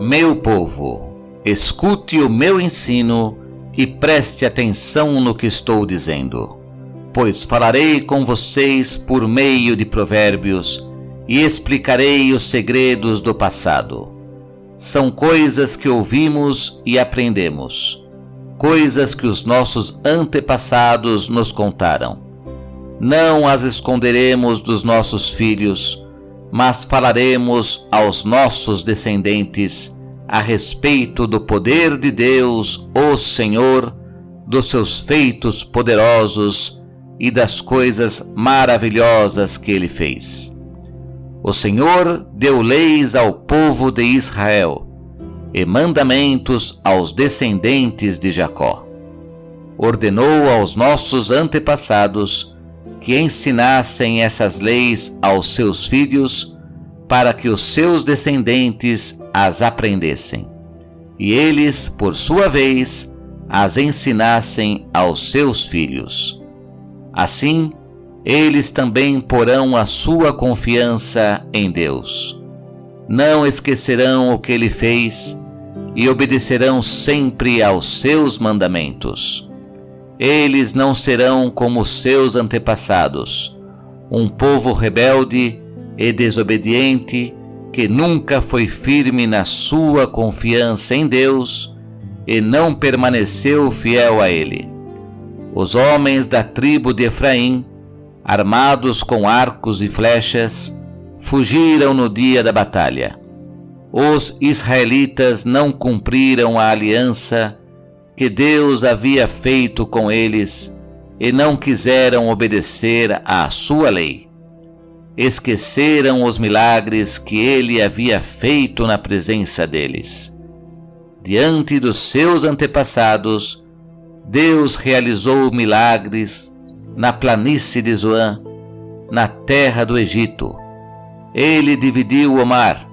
Meu povo, escute o meu ensino e preste atenção no que estou dizendo, pois falarei com vocês por meio de provérbios e explicarei os segredos do passado. São coisas que ouvimos e aprendemos, coisas que os nossos antepassados nos contaram. Não as esconderemos dos nossos filhos, mas falaremos aos nossos descendentes a respeito do poder de Deus, o Senhor, dos seus feitos poderosos e das coisas maravilhosas que Ele fez. O Senhor deu leis ao povo de Israel e mandamentos aos descendentes de Jacó. Ordenou aos nossos antepassados que ensinassem essas leis aos seus filhos para que os seus descendentes as aprendessem, e eles, por sua vez, as ensinassem aos seus filhos. Assim, eles também porão a sua confiança em Deus. Não esquecerão o que Ele fez e obedecerão sempre aos seus mandamentos. Eles não serão como seus antepassados, um povo rebelde e desobediente que nunca foi firme na sua confiança em Deus e não permaneceu fiel a Ele. Os homens da tribo de Efraim, armados com arcos e flechas, fugiram no dia da batalha. Os israelitas não cumpriram a aliança que Deus havia feito com eles e não quiseram obedecer à sua lei. Esqueceram os milagres que Ele havia feito na presença deles. Diante dos seus antepassados, Deus realizou milagres na planície de Zoan, na terra do Egito. Ele dividiu o mar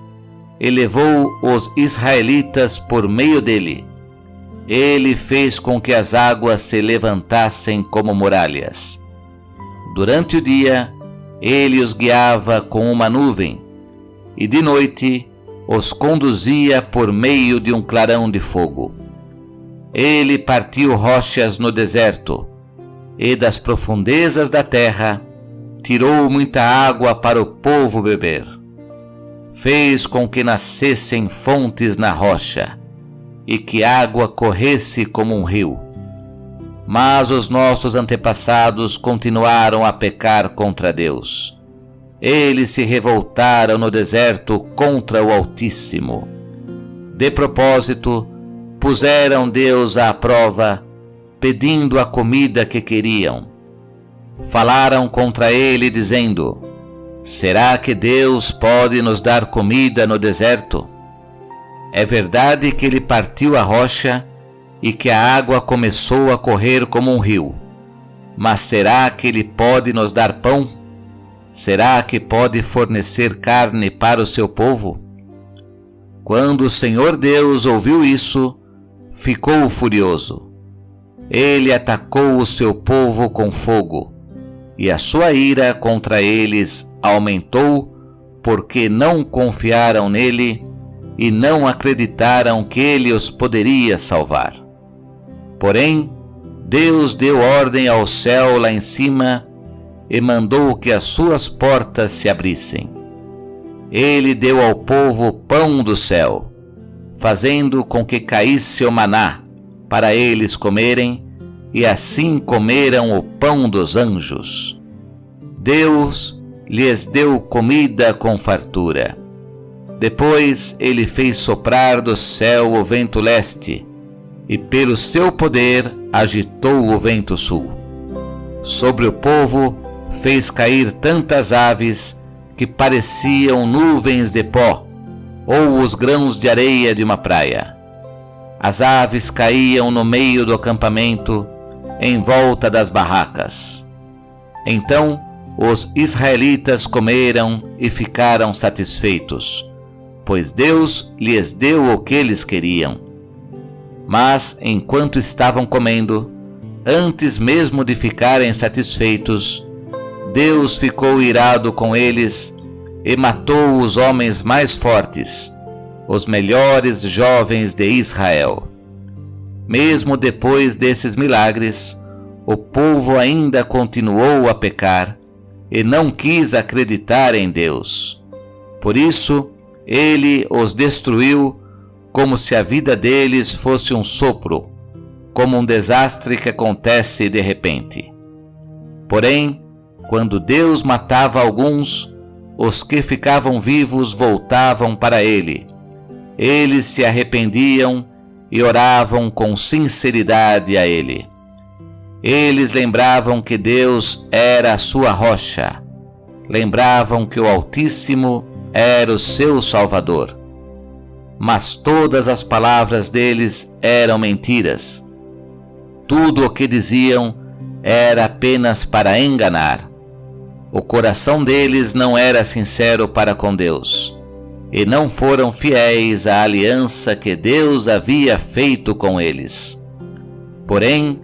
e levou os israelitas por meio dele. Ele fez com que as águas se levantassem como muralhas. Durante o dia, Ele os guiava com uma nuvem, e de noite os conduzia por meio de um clarão de fogo. Ele partiu rochas no deserto, e das profundezas da terra tirou muita água para o povo beber. Fez com que nascessem fontes na rocha, e que a água corresse como um rio. Mas os nossos antepassados continuaram a pecar contra Deus. Eles se revoltaram no deserto contra o Altíssimo. De propósito, puseram Deus à prova, pedindo a comida que queriam. Falaram contra Ele, dizendo: será que Deus pode nos dar comida no deserto? É verdade que Ele partiu a rocha e que a água começou a correr como um rio. Mas será que Ele pode nos dar pão? Será que pode fornecer carne para o seu povo? Quando o Senhor Deus ouviu isso, ficou furioso. Ele atacou o seu povo com fogo, e a sua ira contra eles aumentou, porque não confiaram nele e não acreditaram que Ele os poderia salvar. Porém, Deus deu ordem ao céu lá em cima e mandou que as suas portas se abrissem. Ele deu ao povo pão do céu, fazendo com que caísse o maná para eles comerem, e assim comeram o pão dos anjos. Deus lhes deu comida com fartura. Depois Ele fez soprar do céu o vento leste, e pelo seu poder agitou o vento sul. Sobre o povo fez cair tantas aves que pareciam nuvens de pó, ou os grãos de areia de uma praia. As aves caíam no meio do acampamento, em volta das barracas. Então os israelitas comeram e ficaram satisfeitos, pois Deus lhes deu o que eles queriam. Mas, enquanto estavam comendo, antes mesmo de ficarem satisfeitos, Deus ficou irado com eles e matou os homens mais fortes, os melhores jovens de Israel. Mesmo depois desses milagres, o povo ainda continuou a pecar e não quis acreditar em Deus. Por isso, ele os destruiu como se a vida deles fosse um sopro, como um desastre que acontece de repente. Porém, quando Deus matava alguns, os que ficavam vivos voltavam para ele. Eles se arrependiam e oravam com sinceridade a ele. Eles lembravam que Deus era a sua rocha. Lembravam que o Altíssimo era o seu Salvador. Mas todas as palavras deles eram mentiras. Tudo o que diziam era apenas para enganar. O coração deles não era sincero para com Deus, e não foram fiéis à aliança que Deus havia feito com eles. Porém,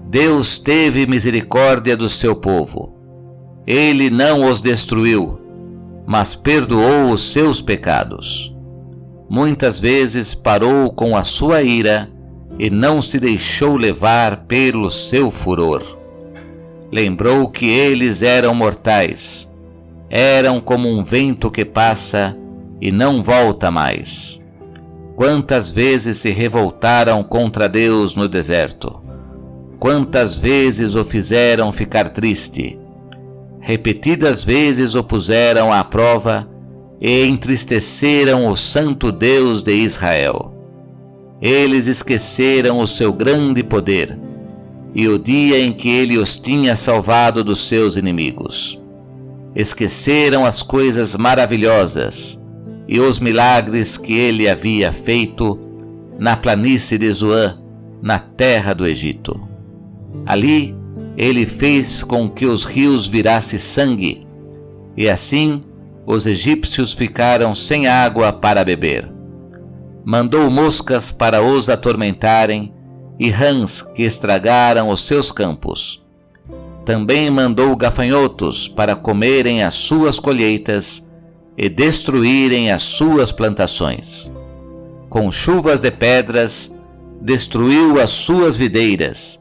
Deus teve misericórdia do seu povo. Ele não os destruiu, mas perdoou os seus pecados. Muitas vezes parou com a sua ira e não se deixou levar pelo seu furor. Lembrou que eles eram mortais, eram como um vento que passa e não volta mais. Quantas vezes se revoltaram contra Deus no deserto? Quantas vezes o fizeram ficar triste? Repetidas vezes o puseram à prova e entristeceram o santo Deus de Israel. Eles esqueceram o seu grande poder e o dia em que ele os tinha salvado dos seus inimigos. Esqueceram as coisas maravilhosas e os milagres que ele havia feito na planície de Zoan, na terra do Egito. Ali ele fez com que os rios virassem sangue, e assim os egípcios ficaram sem água para beber. Mandou moscas para os atormentarem e rãs que estragaram os seus campos. Também mandou gafanhotos para comerem as suas colheitas e destruírem as suas plantações. Com chuvas de pedras destruiu as suas videiras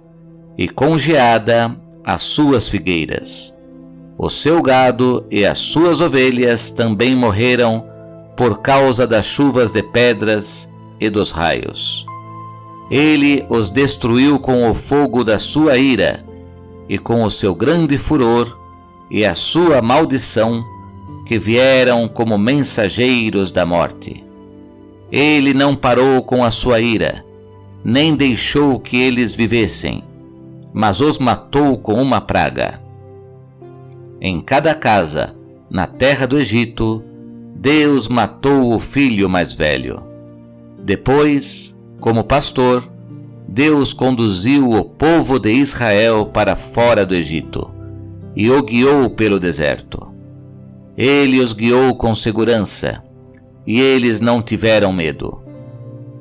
e com geada as suas figueiras. O seu gado e as suas ovelhas também morreram por causa das chuvas de pedras e dos raios. Ele os destruiu com o fogo da sua ira e com o seu grande furor e a sua maldição, que vieram como mensageiros da morte. Ele não parou com a sua ira, nem deixou que eles vivessem, mas os matou com uma praga. Em cada casa, na terra do Egito, Deus matou o filho mais velho. Depois, como pastor, Deus conduziu o povo de Israel para fora do Egito e o guiou pelo deserto. Ele os guiou com segurança, e eles não tiveram medo.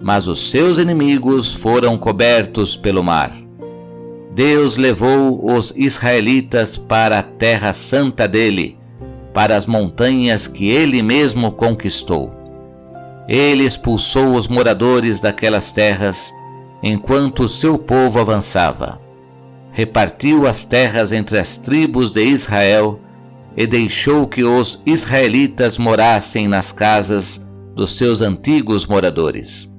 Mas os seus inimigos foram cobertos pelo mar. Deus levou os israelitas para a terra santa dele, para as montanhas que ele mesmo conquistou. Ele expulsou os moradores daquelas terras, enquanto o seu povo avançava. Repartiu as terras entre as tribos de Israel e deixou que os israelitas morassem nas casas dos seus antigos moradores.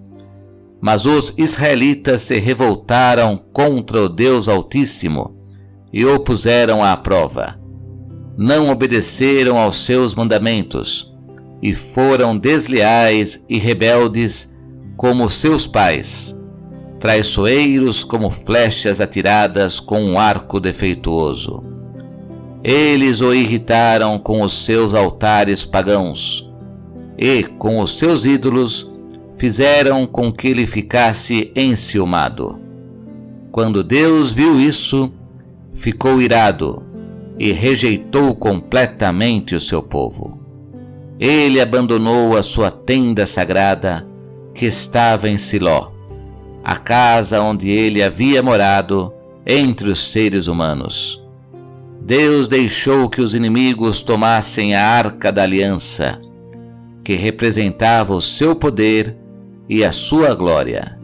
Mas os israelitas se revoltaram contra o Deus Altíssimo e o puseram à prova. Não obedeceram aos seus mandamentos e foram desleais e rebeldes como seus pais, traiçoeiros como flechas atiradas com um arco defeituoso. Eles o irritaram com os seus altares pagãos e, com os seus ídolos, fizeram com que ele ficasse enciumado. Quando Deus viu isso, ficou irado e rejeitou completamente o seu povo. Ele abandonou a sua tenda sagrada, que estava em Siló, a casa onde ele havia morado entre os seres humanos. Deus deixou que os inimigos tomassem a arca da aliança. que representava o seu poder e a sua glória.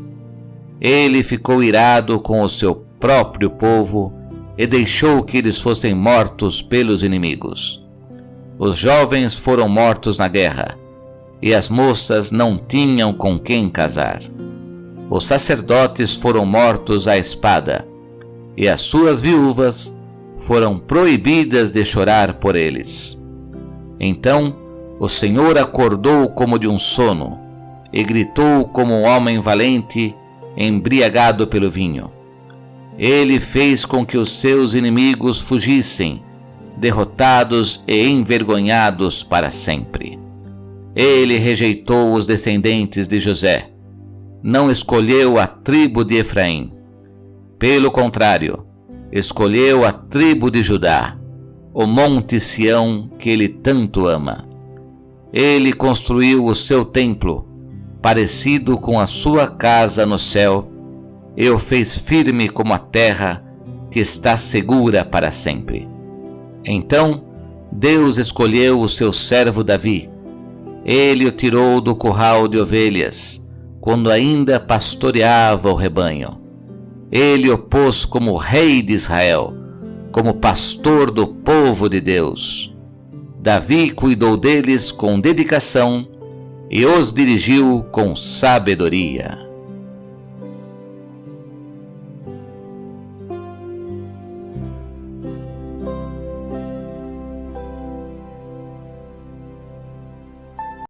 Ele ficou irado com o seu próprio povo e deixou que eles fossem mortos pelos inimigos. Os jovens foram mortos na guerra, e as moças não tinham com quem casar. Os sacerdotes foram mortos à espada, e as suas viúvas foram proibidas de chorar por eles. Então o Senhor acordou como de um sono, e gritou como um homem valente, embriagado pelo vinho. Ele fez com que os seus inimigos fugissem, derrotados e envergonhados para sempre. Ele rejeitou os descendentes de José, não escolheu a tribo de Efraim. Pelo contrário, escolheu a tribo de Judá, o monte Sião que ele tanto ama. Ele construiu o seu templo, parecido com a sua casa no céu, e o fez firme como a terra, que está segura para sempre. Então Deus escolheu o seu servo Davi. Ele o tirou do curral de ovelhas, quando ainda pastoreava o rebanho. Ele o pôs como rei de Israel, como pastor do povo de Deus. Davi cuidou deles com dedicação e os dirigiu com sabedoria.